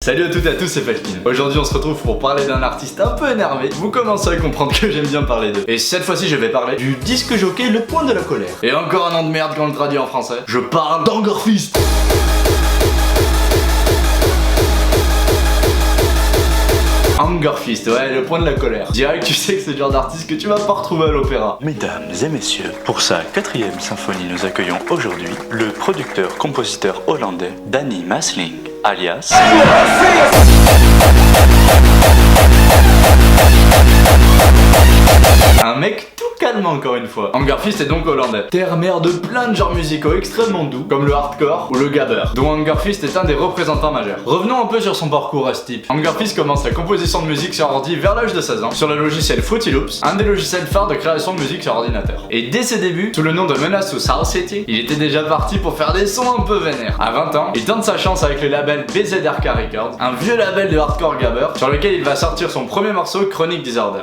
Salut à toutes et à tous, c'est Falkin. Aujourd'hui on se retrouve pour parler d'un artiste un peu énervé. Vous commencez à comprendre que j'aime bien parler d'eux. Et cette fois-ci je vais parler du disque jockey Le Point de la Colère. Et encore un nom de merde quand on le traduit en français. Je parle d'Angerfist. Angerfist, ouais, Le Point de la Colère. Direct, tu sais que c'est le genre d'artiste que tu vas pas retrouver à l'opéra. Mesdames et messieurs, pour sa 4e symphonie, nous accueillons aujourd'hui le producteur-compositeur hollandais Danny Maesling, alias... Un mec tout calme encore une fois. Angerfist est donc hollandais. Terre-mère de plein de genres musicaux extrêmement doux, comme le hardcore ou le gabber, dont Angerfist est un des représentants majeurs. Revenons un peu sur son parcours à ce type. Angerfist commence la composition de musique sur ordi vers l'âge de 16 ans, sur le logiciel Fruity Loops, un des logiciels phares de création de musique sur ordinateur. Et dès ses débuts, sous le nom de Menace to South City, il était déjà parti pour faire des sons un peu vénères. À 20 ans, il tente sa chance avec le label BZRK Records, un vieux label de hardcore gabber, sur lequel il va sortir son premier morceau, Chronic Disorder.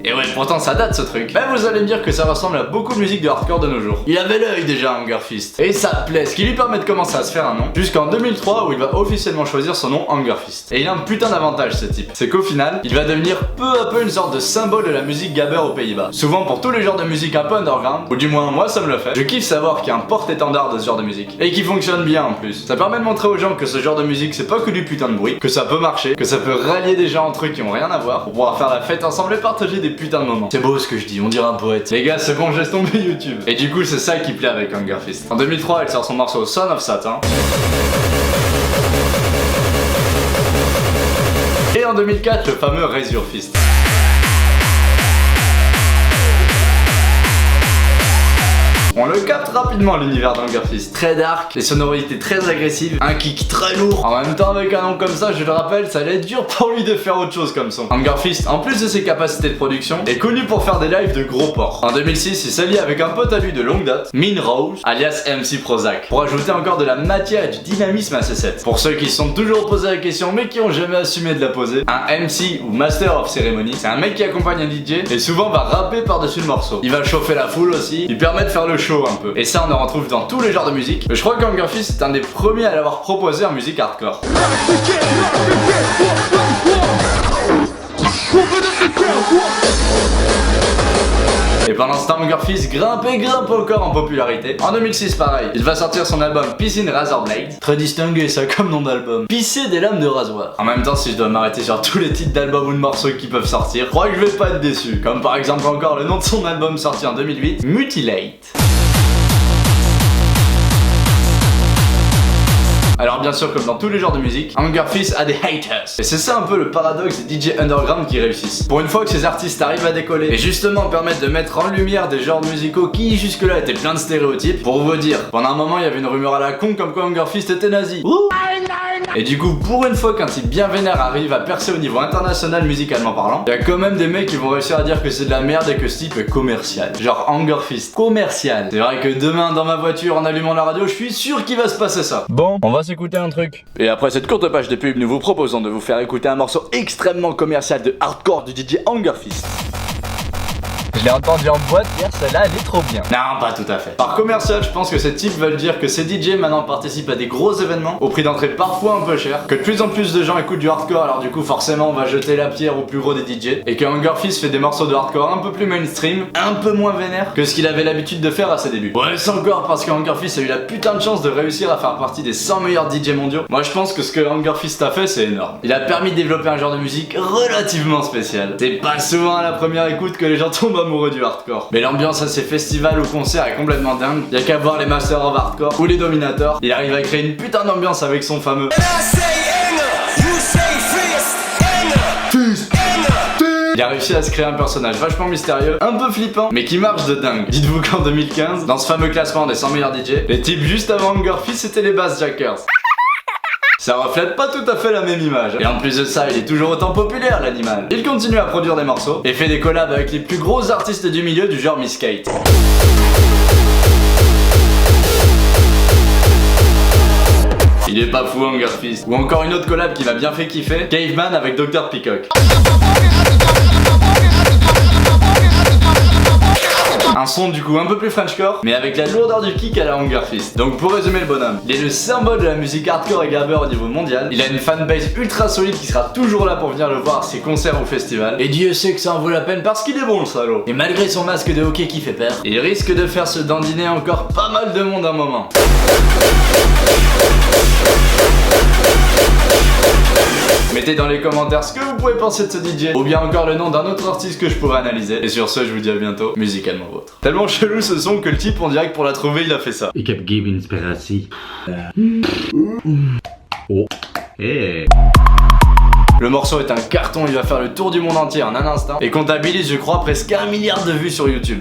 Et ouais, pourtant ça date ce truc. Ben vous allez me dire que ça ressemble à beaucoup de musique de hardcore de nos jours. Il avait l'œil déjà Angerfist. Et ça plaît, ce qui lui permet de commencer à se faire un nom, jusqu'en 2003 où il va officiellement choisir son nom Angerfist. Et il a un putain d'avantage ce type. C'est qu'au final, il va devenir peu à peu une sorte de symbole de la musique gabber aux Pays-Bas. Souvent pour tous les genres de musique un peu underground, ou du moins moi ça me le fait. Je kiffe savoir qu'il y a un porte-étendard de ce genre de musique. Et qui fonctionne bien en plus. Ça permet de montrer aux gens que ce genre de musique c'est pas que du putain de bruit, que ça peut marcher, que ça peut rallier des gens entre eux qui ont rien à voir, pour pouvoir faire la fête ensemble et partager des putains de moments. C'est beau ce que je dis, on dirait un poète. Les gars, c'est bon, je laisse tomber YouTube. Et du coup, c'est ça qui plaît avec Angerfist. En 2003, elle sort son morceau Son of Satan. Et en 2004, le fameux Raise Your Fist. On le capte rapidement l'univers d'Angerfist. Très dark, les sonorités très agressives, un kick très lourd. En même temps, avec un nom comme ça, je le rappelle, ça allait être dur pour lui de faire autre chose comme son. Angerfist, en plus de ses capacités de production, est connu pour faire des lives de gros porcs. En 2006, il s'allie avec un pote à lui de longue date, Mean Rose, alias MC Prozac, pour ajouter encore de la matière et du dynamisme à ses sets. Pour ceux qui se sont toujours posé la question mais qui ont jamais assumé de la poser, un MC ou Master of Ceremony, c'est un mec qui accompagne un DJ et souvent va rapper par-dessus le morceau. Il va chauffer la foule aussi, il permet de faire le show un peu. Et ça on en retrouve dans tous les genres de musique. Mais je crois qu'Angerfist est un des premiers à l'avoir proposé en musique hardcore. Et pendant ce temps, Angerfist grimpe encore en popularité. En 2006, pareil, il va sortir son album Peace in Razorblade. Très distingué ça comme nom d'album. Pisser des lames de rasoir. En même temps, si je dois m'arrêter sur tous les titres d'albums ou de morceaux qui peuvent sortir, je crois que je vais pas être déçu. Comme par exemple encore le nom de son album sorti en 2008, Mutilate. Alors bien sûr, comme dans tous les genres de musique, Angerfist a des haters. Et c'est ça un peu le paradoxe des DJ underground qui réussissent. Pour une fois que ces artistes arrivent à décoller et justement permettent de mettre en lumière des genres musicaux qui jusque-là étaient pleins de stéréotypes, pour vous dire, pendant un moment il y avait une rumeur à la con comme quoi Angerfist était nazi. Et du coup, pour une fois qu'un type bien vénère arrive à percer au niveau international musicalement parlant, il y a quand même des mecs qui vont réussir à dire que c'est de la merde et que ce type est commercial. Genre Angerfist, commercial. C'est vrai que demain dans ma voiture en allumant la radio, je suis sûr qu'il va se passer ça. Bon, on va s'écouter un truc. Et après cette courte page de pub, nous vous proposons de vous faire écouter un morceau extrêmement commercial de hardcore du DJ Angerfist. Je l'ai entendu en boîte hier, celle-là elle est trop bien. Non, pas tout à fait. Par commercial, je pense que ces types veulent dire que ces DJ maintenant participent à des gros événements au prix d'entrée parfois un peu cher, que de plus en plus de gens écoutent du hardcore, alors du coup forcément on va jeter la pierre au plus gros des DJ, et que Angerfist fait des morceaux de hardcore un peu plus mainstream, un peu moins vénère que ce qu'il avait l'habitude de faire à ses débuts. Ouais, c'est encore parce qu'Angerfist a eu la putain de chance de réussir à faire partie des 100 meilleurs DJ mondiaux. Moi je pense que ce que Angerfist a fait c'est énorme. Il a permis de développer un genre de musique relativement spécial. C'est pas souvent à la première écoute que les gens tombent amoureux du hardcore. Mais l'ambiance à ces festivals ou concerts est complètement dingue. Y'a qu'à voir les Masters of Hardcore ou les Dominators. Il arrive à créer une putain d'ambiance avec son fameux Il a réussi à se créer un personnage vachement mystérieux, un peu flippant, mais qui marche de dingue. Dites-vous qu'en 2015, dans ce fameux classement des 100 meilleurs DJ, les types juste avant Angerfist c'était les Bassjackers. Ça reflète pas tout à fait la même image. Et en plus de ça, il est toujours autant populaire l'animal. Il continue à produire des morceaux et fait des collabs avec les plus gros artistes du milieu du genre Miss Kate. Il est pas fou Angerfist. Ou encore une autre collab qui m'a bien fait kiffer, Caveman avec Dr Peacock. Un son du coup un peu plus Frenchcore, mais avec la lourdeur du kick à la Hunger Fist. Donc pour résumer le bonhomme, il est le symbole de la musique hardcore et gabber au niveau mondial. Il a une fanbase ultra solide qui sera toujours là pour venir le voir à ses concerts ou festivals. Et Dieu sait que ça en vaut la peine parce qu'il est bon le salaud. Et malgré son masque de hockey qui fait peur, il risque de faire se dandiner encore pas mal de monde un moment. Mettez dans les commentaires ce que vous pouvez penser de ce DJ, ou bien encore le nom d'un autre artiste que je pourrais analyser. Et sur ce, je vous dis à bientôt, musicalement vôtre. Tellement chelou ce son que le type, on dirait que pour la trouver, il a fait ça. Ik heb geen inspiratie. Oh. Hey. Le morceau est un carton, il va faire le tour du monde entier en un instant et comptabilise je crois presque 1 milliard de vues sur YouTube.